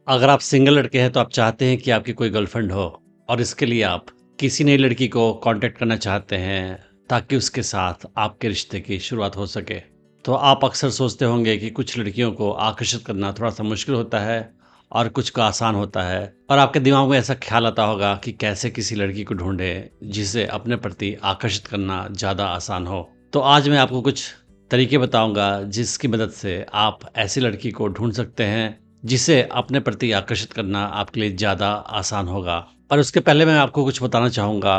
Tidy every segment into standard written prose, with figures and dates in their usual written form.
अगर आप सिंगल लड़के हैं तो आप चाहते हैं कि आपकी कोई गर्लफ्रेंड हो और इसके लिए आप किसी नई लड़की को कांटेक्ट करना चाहते हैं ताकि उसके साथ आपके रिश्ते की शुरुआत हो सके। तो आप अक्सर सोचते होंगे कि कुछ लड़कियों को आकर्षित करना थोड़ा सा मुश्किल होता है और कुछ का आसान होता है, और आपके दिमाग में ऐसा ख्याल आता होगा कि कैसे किसी लड़की को ढूंढें जिसे अपने प्रति आकर्षित करना ज़्यादा आसान हो। तो आज मैं आपको कुछ तरीके बताऊंगा जिसकी मदद से आप ऐसी लड़की को ढूंढ सकते हैं जिसे अपने प्रति आकर्षित करना आपके लिए ज़्यादा आसान होगा। पर उसके पहले मैं आपको कुछ बताना चाहूँगा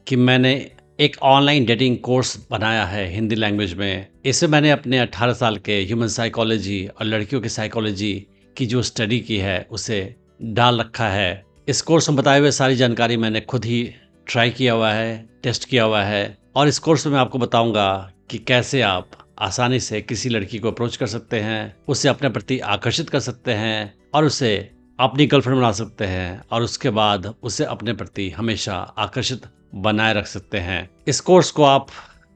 कि मैंने एक ऑनलाइन डेटिंग कोर्स बनाया है हिंदी लैंग्वेज में। इसमें मैंने अपने 18 साल के ह्यूमन साइकोलॉजी और लड़कियों की साइकोलॉजी की जो स्टडी की है उसे डाल रखा है। इस कोर्स में बताए हुए सारी जानकारी मैंने खुद ही ट्राई किया हुआ है, टेस्ट किया हुआ है, और इस कोर्स में मैं आपको बताऊंगा कि कैसे आप आसानी से किसी लड़की को अप्रोच कर सकते हैं, उसे अपने प्रति आकर्षित कर सकते हैं और उसे अपनी गर्लफ्रेंड बना सकते हैं, और उसके बाद उसे अपने प्रति हमेशा आकर्षित बनाए रख सकते हैं। इस कोर्स को आप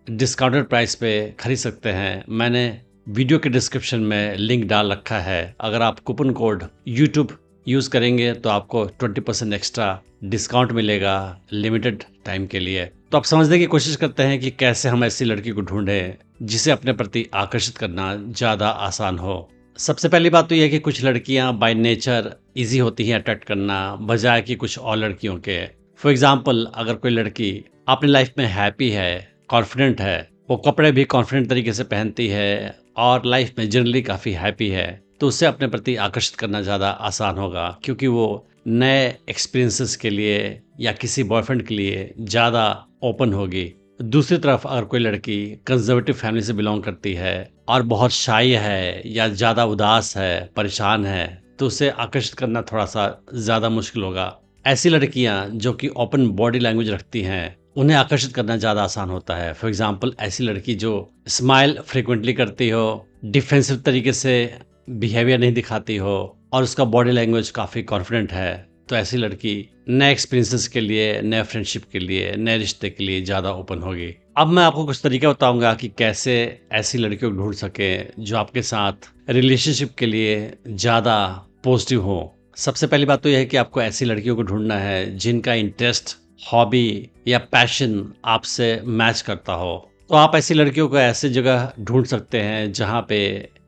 डिस्काउंटेड प्राइस पे खरीद सकते हैं। मैंने वीडियो के डिस्क्रिप्शन में लिंक डाल रखा है। अगर आप कूपन कोड YouTube यूज़ करेंगे तो आपको 20% एक्स्ट्रा डिस्काउंट मिलेगा लिमिटेड टाइम के लिए। तो आप समझने की कोशिश करते हैं कि कैसे हम ऐसी लड़की को ढूंढें जिसे अपने प्रति आकर्षित करना ज़्यादा आसान हो। सबसे पहली बात तो यह है कि कुछ लड़कियां बाय नेचर इजी होती हैं अट्रैक्ट करना, बजाय कि कुछ और लड़कियों के। फॉर एग्जाम्पल, अगर कोई लड़की अपनी लाइफ में हैप्पी है, कॉन्फिडेंट है, वो कपड़े भी कॉन्फिडेंट तरीके से पहनती है और लाइफ में जनरली काफ़ी हैप्पी है, तो उससे अपने प्रति आकर्षित करना ज़्यादा आसान होगा, क्योंकि वो नए एक्सपीरियंसेस के लिए या किसी बॉयफ्रेंड के लिए ज़्यादा ओपन होगी। दूसरी तरफ अगर कोई लड़की कंजर्वेटिव फैमिली से बिलोंग करती है और बहुत शाई है या ज़्यादा उदास है, परेशान है, तो उसे आकर्षित करना थोड़ा सा ज़्यादा मुश्किल होगा। ऐसी लड़कियां जो कि ओपन बॉडी लैंग्वेज रखती हैं, उन्हें आकर्षित करना ज़्यादा आसान होता है। फॉर एग्जाम्पल, ऐसी लड़की जो स्माइल फ्रिक्वेंटली करती हो, डिफेंसिव तरीके से बिहेवियर नहीं दिखाती हो और उसका बॉडी लैंग्वेज काफ़ी कॉन्फिडेंट है, तो ऐसी लड़की नए एक्सपीरियंसेस के लिए, नए फ्रेंडशिप के लिए, नए रिश्ते के लिए ज़्यादा ओपन होगी। अब मैं आपको कुछ तरीका बताऊंगा कि कैसे ऐसी लड़कियों को ढूंढ सके जो आपके साथ रिलेशनशिप के लिए ज़्यादा पॉजिटिव हो। सबसे पहली बात तो यह है कि आपको ऐसी लड़कियों को ढूंढना है जिनका इंटरेस्ट, हॉबी या पैशन आपसे मैच करता हो। तो आप ऐसी लड़कियों को ऐसी जगह ढूंढ सकते हैं जहाँ पे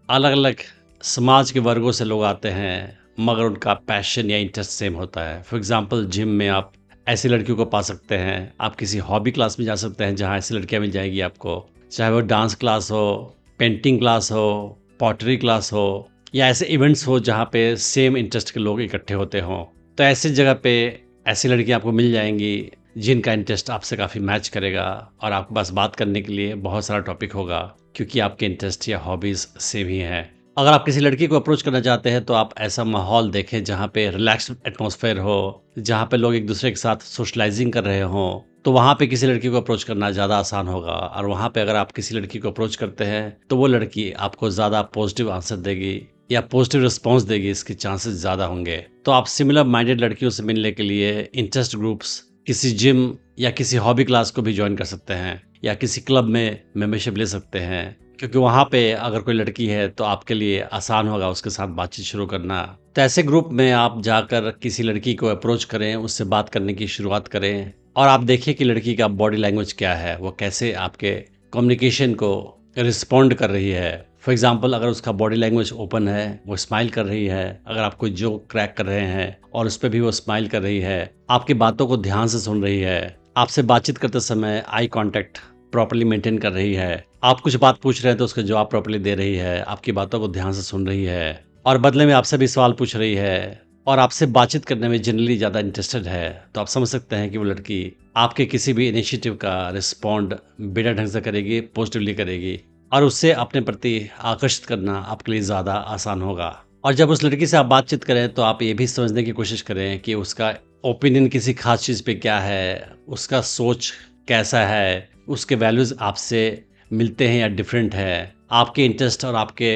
अलग अलग समाज के वर्गों से लोग आते हैं मगर उनका पैशन या इंटरेस्ट सेम होता है। फॉर एग्जांपल, जिम में आप ऐसी लड़कियों को पा सकते हैं। आप किसी हॉबी क्लास में जा सकते हैं जहाँ ऐसी लड़कियाँ मिल जाएगी आपको, चाहे वो डांस क्लास हो, पेंटिंग क्लास हो, पॉटरी क्लास हो, या ऐसे इवेंट्स हो जहाँ पे सेम इंटरेस्ट के लोग इकट्ठे होते हों। तो ऐसी जगह पे ऐसी लड़कियाँ आपको मिल जाएंगी जिनका इंटरेस्ट आपसे काफ़ी मैच करेगा और आपके पास बात करने के लिए बहुत सारा टॉपिक होगा, क्योंकि आपके इंटरेस्ट या हॉबीज़ सेम ही हैं। अगर आप किसी लड़की को अप्रोच करना चाहते हैं तो आप ऐसा माहौल देखें जहाँ पे रिलैक्स्ड एटमॉस्फेयर हो, जहाँ पे लोग एक दूसरे के साथ सोशलाइजिंग कर रहे हों, तो वहाँ पे किसी लड़की को अप्रोच करना ज़्यादा आसान होगा। और वहाँ पे अगर आप किसी लड़की को अप्रोच करते हैं तो वो लड़की आपको ज़्यादा पॉजिटिव आंसर देगी या पॉजिटिव रिस्पॉन्स देगी, इसके चांसेस ज़्यादा होंगे। तो आप सिमिलर माइंडेड लड़कियों से मिलने के लिए इंटरेस्ट ग्रुप्स, किसी जिम या किसी हॉबी क्लास को भी ज्वाइन कर सकते हैं, या किसी क्लब में मेंबरशिप ले सकते हैं, क्योंकि वहाँ पे अगर कोई लड़की है तो आपके लिए आसान होगा उसके साथ बातचीत शुरू करना। तो ऐसे ग्रुप में आप जाकर किसी लड़की को अप्रोच करें, उससे बात करने की शुरुआत करें और आप देखिए कि लड़की का बॉडी लैंग्वेज क्या है, वो कैसे आपके कम्युनिकेशन को रिस्पॉन्ड कर रही है। फॉर एग्जाम्पल, अगर उसका बॉडी लैंग्वेज ओपन है, वो स्माइल कर रही है, अगर आप कोई जोक क्रैक कर रहे हैं और उस पर भी वो स्माइल कर रही है, आपकी बातों को ध्यान से सुन रही है, आपसे बातचीत करते समय आई कांटेक्ट प्रॉपर्ली मेंटेन कर रही है, आप कुछ बात पूछ रहे हैं तो उसका जवाब प्रॉपर्ली दे रही है, आपकी बातों को ध्यान से सुन रही है और बदले में आपसे भी सवाल पूछ रही है और आपसे बातचीत करने में जनरली ज़्यादा इंटरेस्टेड है, तो आप समझ सकते हैं कि वो लड़की आपके किसी भी इनिशिएटिव का रिस्पॉन्ड बेटर ढंग से करेगी, पॉजिटिवली करेगी, और उससे अपने प्रति आकर्षित करना आपके लिए ज़्यादा आसान होगा। और जब उस लड़की से आप बातचीत करें तो आप ये भी समझने की कोशिश करें कि उसका ओपिनियन किसी खास चीज़ पे क्या है, उसका सोच कैसा है, उसके वैल्यूज़ आपसे मिलते हैं या डिफरेंट है, आपके इंटरेस्ट और आपके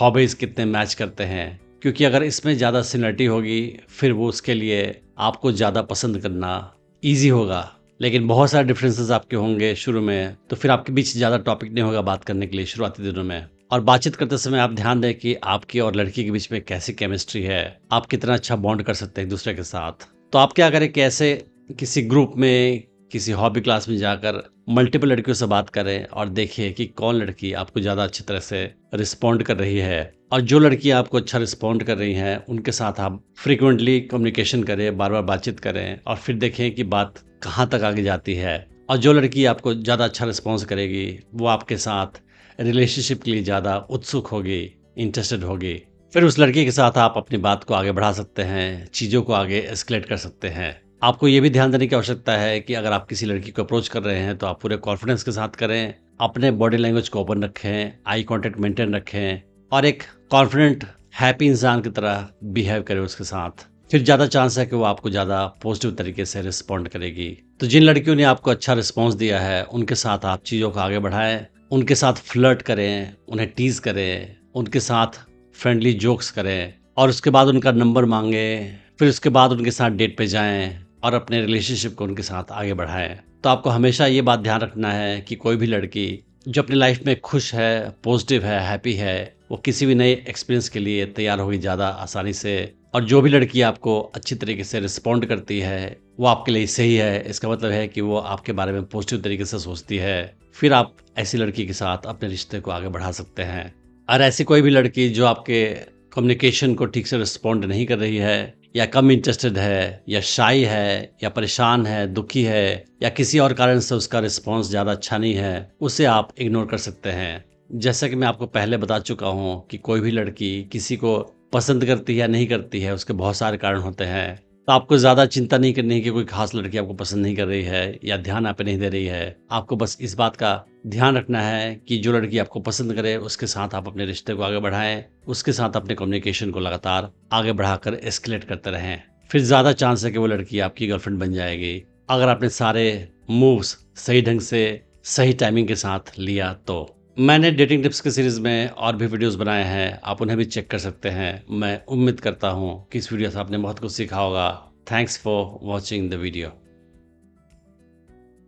हॉबीज़ कितने मैच करते हैं, क्योंकि अगर इसमें ज़्यादा सिमिलरिटी होगी फिर वो उसके लिए आपको ज़्यादा पसंद करना ईजी होगा। लेकिन बहुत सारे डिफरेंसेस आपके होंगे शुरू में, तो फिर आपके बीच ज़्यादा टॉपिक नहीं होगा बात करने के लिए शुरुआती दिनों में। और बातचीत करते समय आप ध्यान दें कि आपकी और लड़की के बीच में कैसी केमिस्ट्री है, आप कितना अच्छा बॉन्ड कर सकते हैं एक दूसरे के साथ। तो आप क्या करें कि ऐसे किसी ग्रुप में, किसी हॉबी क्लास में जाकर मल्टीपल लड़कियों से बात करें और देखिए कि कौन लड़की आपको ज़्यादा अच्छी तरह से रिस्पॉन्ड कर रही है, और जो लड़की आपको अच्छा रिस्पॉन्ड कर रही हैं उनके साथ आप फ्रीक्वेंटली कम्युनिकेशन करें, बार बार बातचीत करें और फिर देखें कि बात कहाँ तक आगे जाती है। और जो लड़की आपको ज़्यादा अच्छा रिस्पॉन्स करेगी वो आपके साथ रिलेशनशिप के लिए ज़्यादा उत्सुक होगी, इंटरेस्टेड होगी। फिर उस लड़की के साथ आप अपनी बात को आगे बढ़ा सकते हैं, चीज़ों को आगे एस्केलेट कर सकते हैं। आपको ये भी ध्यान देने की आवश्यकता है कि अगर आप किसी लड़की को अप्रोच कर रहे हैं तो आप पूरे कॉन्फिडेंस के साथ करें, अपने बॉडी लैंग्वेज को ओपन रखें, आई कॉन्टैक्ट मेंटेन रखें और एक कॉन्फिडेंट, हैप्पी इंसान की तरह बिहेव करें उसके साथ। फिर ज़्यादा चांस है कि वो आपको ज़्यादा पॉजिटिव तरीके से रिस्पॉन्ड करेगी। तो जिन लड़कियों ने आपको अच्छा रिस्पॉन्स दिया है उनके साथ आप चीज़ों को आगे बढ़ाएं, उनके साथ फ्लर्ट करें, उन्हें टीज करें, उनके साथ फ्रेंडली जोक्स करें और उसके बाद उनका नंबर मांगें। फिर उसके बाद उनके साथ डेट पे जाएं और अपने रिलेशनशिप को उनके साथ आगे बढ़ाएं। तो आपको हमेशा ये बात ध्यान रखना है कि कोई भी लड़की जो अपनी लाइफ में खुश है, पॉजिटिव है, हैप्पी है, वो किसी भी नए एक्सपीरियंस के लिए तैयार होगी ज़्यादा आसानी से। और जो भी लड़की आपको अच्छी तरीके से रिस्पॉन्ड करती है वो आपके लिए सही है। इसका मतलब है कि वो आपके बारे में पॉजिटिव तरीके से सोचती है। फिर आप ऐसी लड़की के साथ अपने रिश्ते को आगे बढ़ा सकते हैं। और ऐसी कोई भी लड़की जो आपके कम्युनिकेशन को ठीक से रिस्पॉन्ड नहीं कर रही है, या कम इंटरेस्टेड है, या शाई है, या परेशान है, दुखी है, या किसी और कारण से उसका रिस्पॉन्स ज़्यादा अच्छा नहीं है, उसे आप इग्नोर कर सकते हैं। जैसा कि मैं आपको पहले बता चुका हूँ कि कोई भी लड़की किसी को पसंद करती है या नहीं करती है, उसके बहुत सारे कारण होते हैं। तो आपको ज़्यादा चिंता नहीं करनी है कि कोई खास लड़की आपको पसंद नहीं कर रही है या ध्यान आप पे नहीं दे रही है। आपको बस इस बात का ध्यान रखना है कि जो लड़की आपको पसंद करे उसके साथ आप अपने रिश्ते को आगे बढ़ाएं, उसके साथ अपने कम्युनिकेशन को लगातार आगे बढ़ाकर एस्केलेट करते रहें। फिर ज़्यादा चांस है कि वो लड़की आपकी गर्लफ्रेंड बन जाएगी, अगर आपने सारे मूव्स सही ढंग से सही टाइमिंग के साथ लिया तो। मैंने डेटिंग टिप्स की सीरीज़ में और भी वीडियोस बनाए हैं, आप उन्हें भी चेक कर सकते हैं। मैं उम्मीद करता हूँ कि इस वीडियो से आपने बहुत कुछ सीखा होगा। Thanks for watching the video.